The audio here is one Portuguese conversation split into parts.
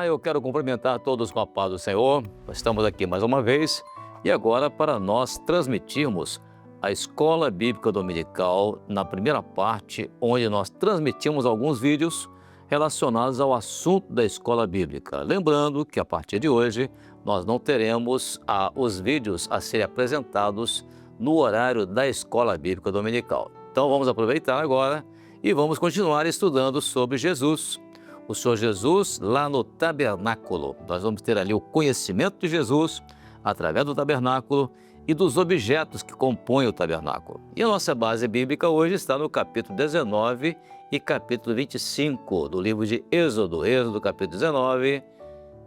eu quero cumprimentar todos com a paz do Senhor. Estamos aqui mais uma vez e agora para nós transmitirmos a Escola Bíblica Dominical na primeira parte, onde nós transmitimos alguns vídeos relacionados ao assunto da Escola Bíblica. Lembrando que a partir de hoje nós não teremos os vídeos a serem apresentados no horário da Escola Bíblica Dominical. Então vamos aproveitar agora e vamos continuar estudando sobre Jesus. O Senhor Jesus lá no tabernáculo. Nós vamos ter ali o conhecimento de Jesus através do tabernáculo e dos objetos que compõem o tabernáculo. E a nossa base bíblica hoje está no capítulo 19 e capítulo 25 do livro de Êxodo. Êxodo capítulo 19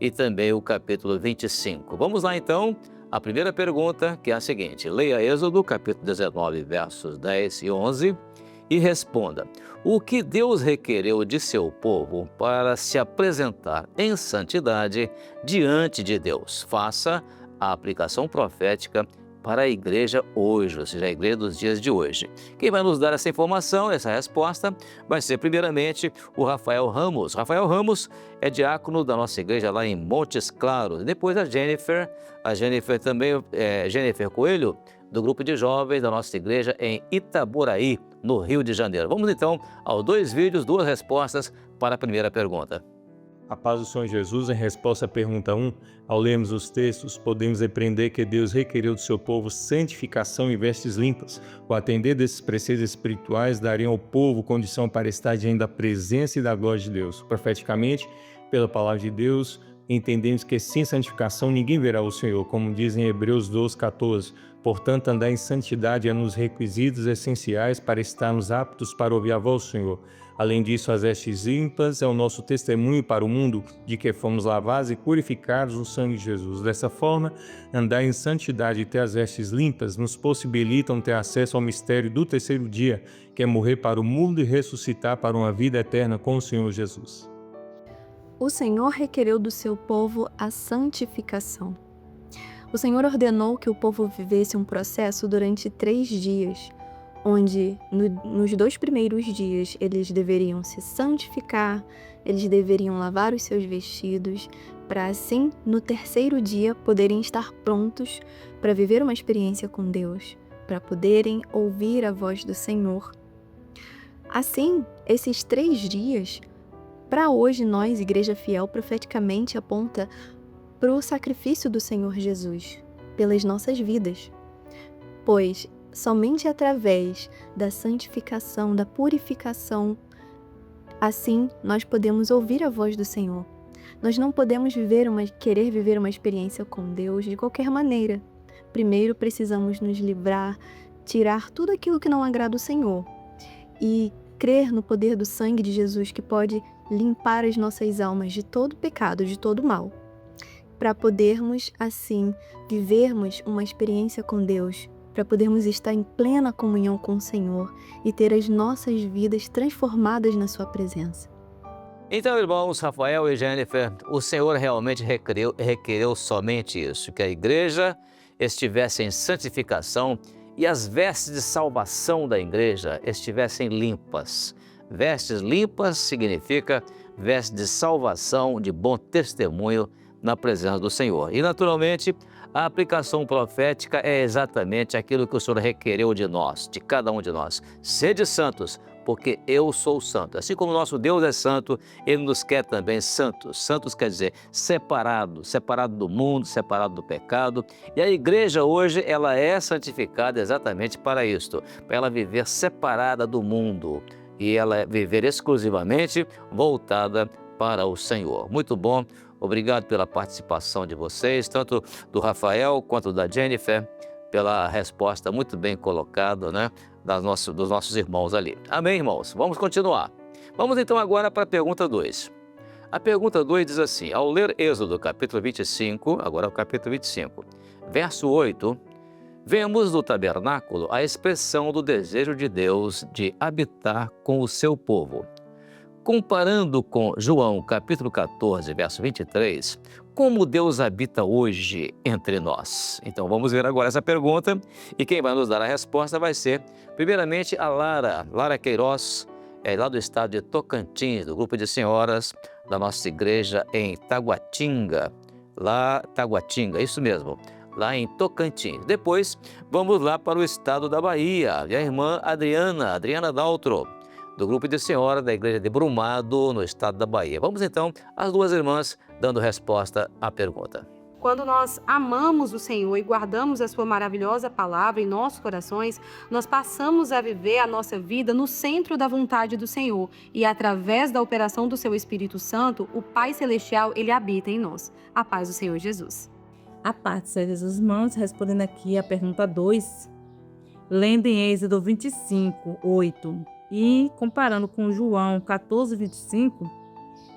e também o capítulo 25. Vamos lá então, a primeira pergunta, que é a seguinte: leia Êxodo capítulo 19, versos 10 e 11 e responda: o que Deus requereu de seu povo para se apresentar em santidade diante de Deus? Faça a aplicação profética para a igreja hoje, ou seja, a igreja dos dias de hoje. Quem vai nos dar essa informação, essa resposta, vai ser primeiramente o Rafael Ramos. Rafael Ramos é diácono da nossa igreja lá em Montes Claros. Depois a Jennifer também Jennifer Coelho, do grupo de jovens da nossa igreja em Itaboraí, no Rio de Janeiro. Vamos então aos dois vídeos, duas respostas para a primeira pergunta. A paz do Senhor Jesus, em resposta à pergunta 1, ao lermos os textos, podemos aprender que Deus requereu do seu povo santificação e vestes limpas. O atender desses preceitos espirituais daria ao povo condição para estar diante da presença e da glória de Deus. Profeticamente, pela palavra de Deus, entendemos que sem santificação ninguém verá o Senhor, como diz em Hebreus 12:14. Portanto, andar em santidade é um dos requisitos essenciais para estarmos aptos para ouvir a voz do Senhor. Além disso, as vestes limpas é o nosso testemunho para o mundo de que fomos lavados e purificados no sangue de Jesus. Dessa forma, andar em santidade e ter as vestes limpas nos possibilitam ter acesso ao mistério do terceiro dia, que é morrer para o mundo e ressuscitar para uma vida eterna com o Senhor Jesus. O Senhor requereu do seu povo a santificação. O Senhor ordenou que o povo vivesse um processo durante 3 dias, onde nos 2 primeiros dias eles deveriam se santificar, eles deveriam lavar os seus vestidos, para assim, no terceiro dia, poderem estar prontos para viver uma experiência com Deus, para poderem ouvir a voz do Senhor. Assim, esses 3 dias, para hoje nós, Igreja Fiel, profeticamente aponta para o sacrifício do Senhor Jesus, pelas nossas vidas, pois somente através da santificação, da purificação, assim nós podemos ouvir a voz do Senhor. Nós não podemos querer viver uma experiência com Deus de qualquer maneira. Primeiro precisamos nos livrar, tirar tudo aquilo que não agrada o Senhor e crer no poder do sangue de Jesus, que pode limpar as nossas almas de todo pecado, de todo mal, para podermos, assim, vivermos uma experiência com Deus, para podermos estar em plena comunhão com o Senhor e ter as nossas vidas transformadas na sua presença. Então, irmãos, Rafael e Jennifer, o Senhor realmente requereu somente isso, que a igreja estivesse em santificação e as vestes de salvação da igreja estivessem limpas. Vestes limpas significa vestes de salvação, de bom testemunho na presença do Senhor. E, naturalmente, a aplicação profética é exatamente aquilo que o Senhor requereu de nós, de cada um de nós. Sede santos, porque eu sou santo. Assim como nosso Deus é santo, Ele nos quer também santos. Santos quer dizer separado do mundo, separado do pecado. E a igreja hoje, ela é santificada exatamente para isto, para ela viver separada do mundo e ela viver exclusivamente voltada para o Senhor. Muito bom. Obrigado pela participação de vocês, tanto do Rafael quanto da Jennifer, pela resposta muito bem colocada, né, dos nossos irmãos ali. Amém, irmãos? Vamos continuar. Vamos então agora para a pergunta 2. A pergunta 2 diz assim: ao ler Êxodo capítulo 25, agora o capítulo 25, verso 8, vemos no tabernáculo a expressão do desejo de Deus de habitar com o seu povo. Comparando com João capítulo 14, verso 23, como Deus habita hoje entre nós? Então vamos ver agora essa pergunta e quem vai nos dar a resposta vai ser, primeiramente, a Lara Queiroz, lá do estado de Tocantins, do grupo de senhoras da nossa igreja em Taguatinga, isso mesmo, lá em Tocantins. Depois, vamos lá para o estado da Bahia, e a irmã Adriana Daltro, do grupo de senhora da igreja de Brumado, no estado da Bahia. Vamos então, as duas irmãs dando resposta à pergunta. Quando nós amamos o Senhor e guardamos a sua maravilhosa palavra em nossos corações, nós passamos a viver a nossa vida no centro da vontade do Senhor. E através da operação do seu Espírito Santo, o Pai Celestial, ele habita em nós. A paz do Senhor Jesus. A paz do Senhor Jesus, irmãos, respondendo aqui a pergunta 2, lendo em Êxodo 25, 8 e comparando com João 14, 25,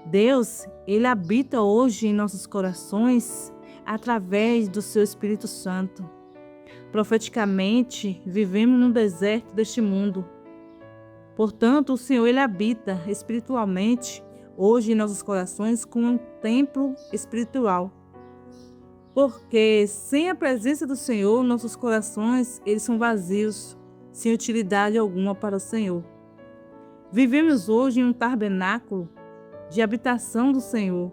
Deus, ele habita hoje em nossos corações através do seu Espírito Santo. Profeticamente, vivemos no deserto deste mundo. Portanto, o Senhor, ele habita espiritualmente hoje em nossos corações como um templo espiritual. Porque sem a presença do Senhor, nossos corações, eles são vazios, sem utilidade alguma para o Senhor. Vivemos hoje em um tabernáculo de habitação do Senhor,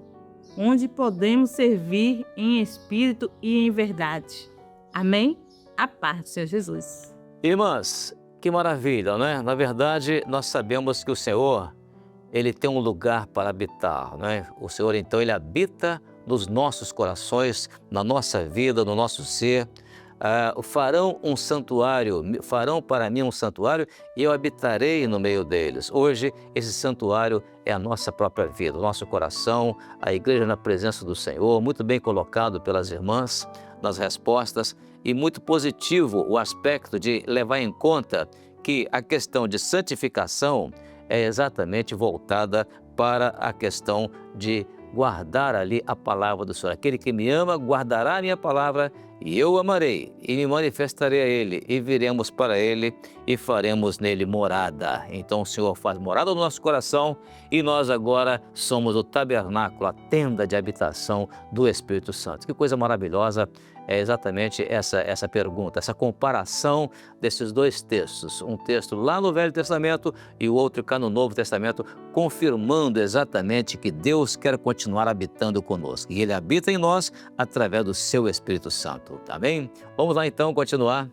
onde podemos servir em espírito e em verdade. Amém? A paz do Senhor Jesus. Irmãs, que maravilha, né? Na verdade, nós sabemos que o Senhor, ele tem um lugar para habitar, né? O Senhor, então, ele habita nos nossos corações, na nossa vida, no nosso ser. Farão para mim um santuário e eu habitarei no meio deles. Hoje, esse santuário é a nossa própria vida, o nosso coração, a igreja na presença do Senhor, muito bem colocado pelas irmãs nas respostas, e muito positivo o aspecto de levar em conta que a questão de santificação é exatamente voltada para a questão de guardar ali a palavra do Senhor. Aquele que me ama guardará a minha palavra, e eu o amarei e me manifestarei a ele, e viremos para ele e faremos nele morada. Então o Senhor faz morada no nosso coração, e nós agora somos o tabernáculo, a tenda de habitação do Espírito Santo. Que coisa maravilhosa é exatamente essa pergunta, essa comparação desses dois textos. Um texto lá no Velho Testamento e o outro cá no Novo Testamento, confirmando exatamente que Deus quer continuar habitando conosco. E Ele habita em nós através do seu Espírito Santo. Tá bem? Vamos lá então continuar.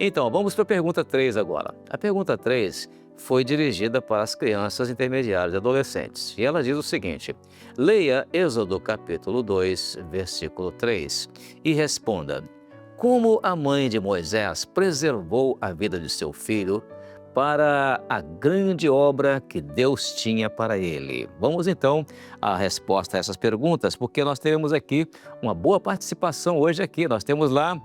Então, vamos para a pergunta 3 agora. A pergunta 3 foi dirigida para as crianças intermediárias e adolescentes. E ela diz o seguinte: leia Êxodo capítulo 2, versículo 3 e responda: como a mãe de Moisés preservou a vida de seu filho para a grande obra que Deus tinha para ele? Vamos então à resposta a essas perguntas, porque nós teremos aqui uma boa participação hoje aqui. Nós temos lá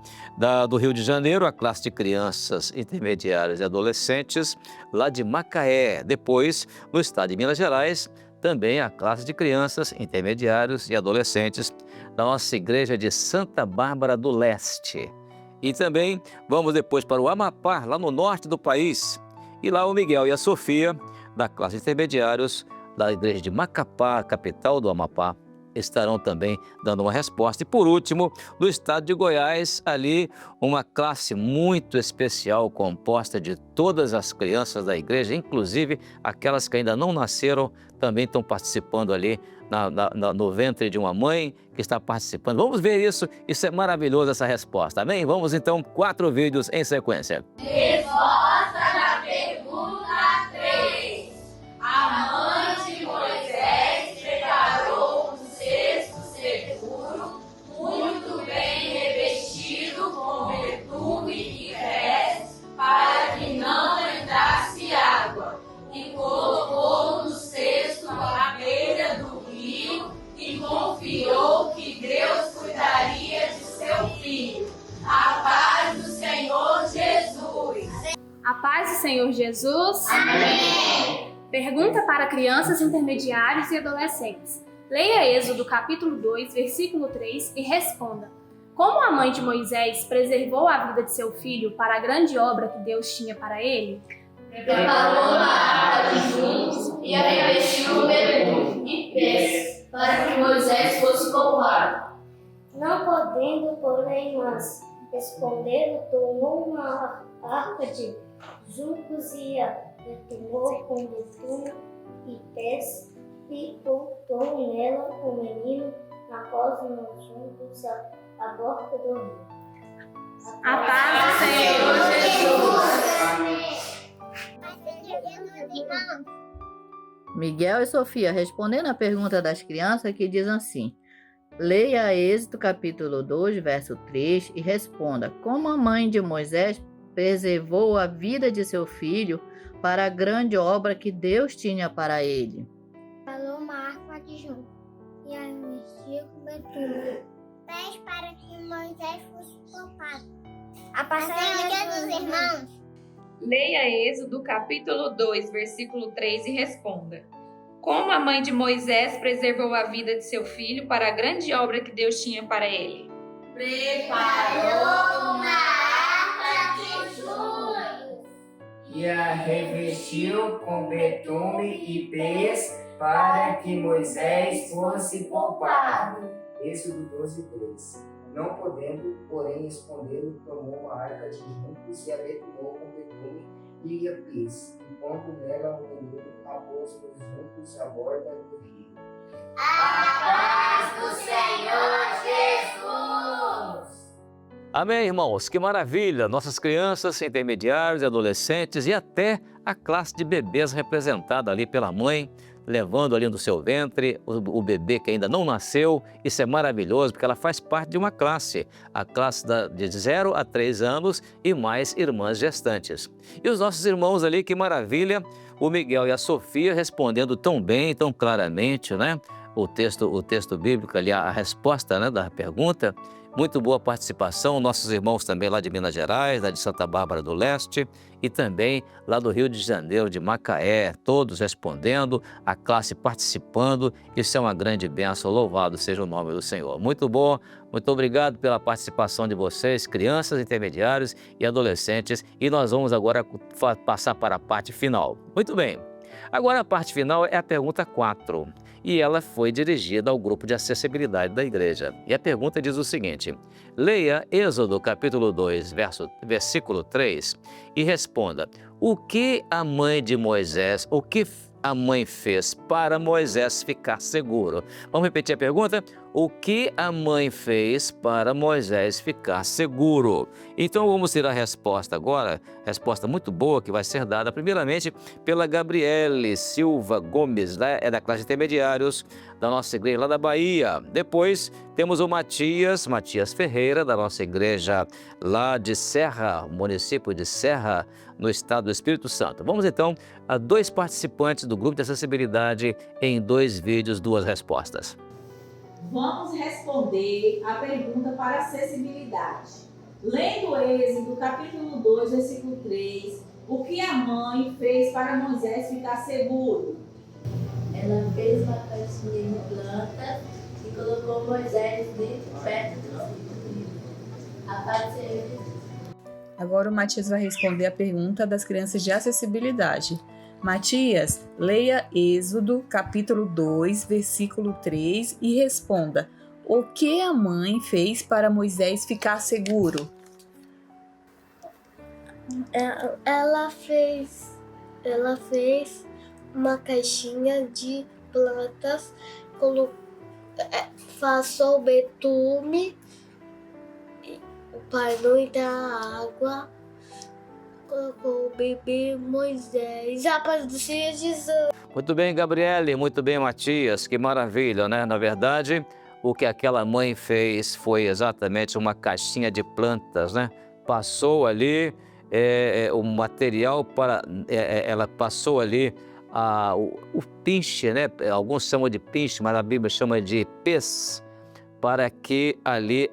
do Rio de Janeiro a classe de crianças intermediárias e adolescentes lá de Macaé. Depois, no estado de Minas Gerais, também a classe de crianças intermediários e adolescentes da nossa igreja de Santa Bárbara do Leste. E também vamos depois para o Amapá, lá no norte do país. E lá o Miguel e a Sofia, da classe de intermediários da igreja de Macapá, capital do Amapá, estarão também dando uma resposta. E por último, do estado de Goiás, ali uma classe muito especial, composta de todas as crianças da igreja, inclusive aquelas que ainda não nasceram, também estão participando ali no ventre de uma mãe que está participando. Vamos ver isso é maravilhoso essa resposta, amém? Vamos então, 4 vídeos em sequência. Resposta da pergunta 3. A mãe de Moisés preparou um cesto seguro, muito bem revestido com betume e pés, para que não entrasse água, e colocou no cesto à beira do rio e confiou que Deus cuidaria de seu filho. A paz do Senhor Jesus. A paz do Senhor Jesus. Amém. Pergunta para crianças intermediários e adolescentes. Leia Êxodo capítulo 2, versículo 3 e responda: como a mãe de Moisés preservou a vida de seu filho para a grande obra que Deus tinha para ele? Preparou uma arca de juncos e a revestiu com betume e pés, para que Moisés fosse poupado. Não podendo, porém, mas respondendo, tomou uma arca de juncos e a detonou com betume e pés, e botou nela o menino na costa nos juntos à porta do rio. A paz do Senhor Jesus. Miguel e Sofia, respondendo à pergunta das crianças que diz assim: leia Êxodo capítulo 2, verso 3 e responda: como a mãe de Moisés preservou a vida de seu filho para a grande obra que Deus tinha para ele. Falou uma arma de junto e a investiu com betume. Fez para que Moisés fosse poupado. A passagem dos irmãos. Leia Êxodo capítulo 2, versículo 3 e responda: como a mãe de Moisés preservou a vida de seu filho para a grande obra que Deus tinha para ele? Preparou uma arca de junco e a revestiu com betume e pés para que Moisés fosse poupado. Êxodo 12:3. Não podendo, porém, escondê-lo, tomou uma arca de juncos e a betumou com betume e a pés, e pondo nela o menino, após os juncos à borda do rio. A paz do Senhor Jesus. Amém, irmãos? Que maravilha! Nossas crianças, intermediários, adolescentes e até a classe de bebês representada ali pela mãe, levando ali no seu ventre o bebê que ainda não nasceu. Isso é maravilhoso, porque ela faz parte de uma classe, a classe de 0 a 3 anos e mais irmãs gestantes. E os nossos irmãos ali, que maravilha, o Miguel e a Sofia respondendo tão bem, tão claramente, né? O texto bíblico ali, a resposta, né, da pergunta. Muito boa participação, nossos irmãos também lá de Minas Gerais, lá de Santa Bárbara do Leste e também lá do Rio de Janeiro, de Macaé, todos respondendo, a classe participando. Isso é uma grande bênção, louvado seja o nome do Senhor. Muito bom, muito obrigado pela participação de vocês, crianças, intermediários e adolescentes. E nós vamos agora passar para a parte final. Muito bem, agora a parte final é a pergunta 4. E ela foi dirigida ao grupo de acessibilidade da igreja. E a pergunta diz o seguinte: leia Êxodo capítulo 2, versículo 3 e responda: o que a mãe de Moisés, o que a mãe fez para Moisés ficar seguro? Vamos repetir a pergunta? O que a mãe fez para Moisés ficar seguro? Então vamos ter a resposta agora, resposta muito boa que vai ser dada primeiramente pela Gabriele Silva Gomes, é da classe de intermediários da nossa igreja lá da Bahia. Depois temos o Matias Ferreira, da nossa igreja lá de Serra, município de Serra, no estado do Espírito Santo. Vamos então a 2 participantes do grupo de acessibilidade em 2 vídeos, 2 respostas. Vamos responder a pergunta para acessibilidade. Lendo Êxodo capítulo 2, versículo 3, o que a mãe fez para Moisés ficar seguro? Ela fez uma caixinha de planta e colocou Moisés dentro, perto do rio. A paz do Senhor Jesus. Agora o Matias vai responder a pergunta das crianças de acessibilidade. Matias, leia Êxodo capítulo 2, versículo 3 e responda: o que a mãe fez para Moisés ficar seguro? Ela fez uma caixinha de plantas, passou betume para não entrar água, colocou o bebê Moisés. A paz do Senhor Jesus. Muito bem, Gabriele, muito bem, Matias, que maravilha, né? Na verdade, o que aquela mãe fez foi exatamente uma caixinha de plantas, né? Passou ali o material para... ela passou ali o pinche, né? Alguns chamam de pinche, mas a Bíblia chama de pez, para que ali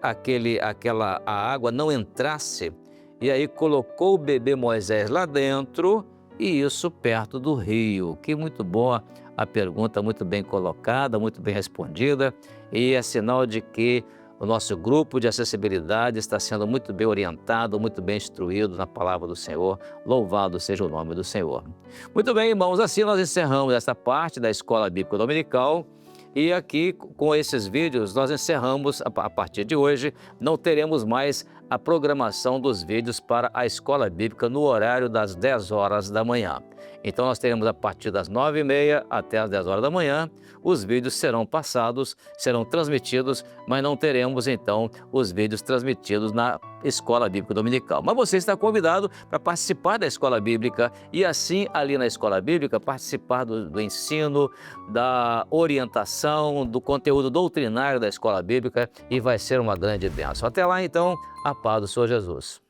a água não entrasse. E aí colocou o bebê Moisés lá dentro, e isso perto do rio. Que muito boa a pergunta, muito bem colocada, muito bem respondida, e é sinal de que o nosso grupo de acessibilidade está sendo muito bem orientado, muito bem instruído na palavra do Senhor. Louvado seja o nome do Senhor. Muito bem, irmãos, assim nós encerramos essa parte da Escola Bíblica Dominical. E aqui, com esses vídeos, nós encerramos, a partir de hoje, não teremos mais a programação dos vídeos para a Escola Bíblica no horário das 10 horas da manhã. Então nós teremos a partir das 9h30 até as 10 horas da manhã, os vídeos serão passados, serão transmitidos, mas não teremos então os vídeos transmitidos na Escola Bíblica Dominical. Mas você está convidado para participar da Escola Bíblica e assim ali na Escola Bíblica participar do ensino, da orientação, do conteúdo doutrinário da Escola Bíblica e vai ser uma grande bênção. Até lá então, a paz do Senhor Jesus.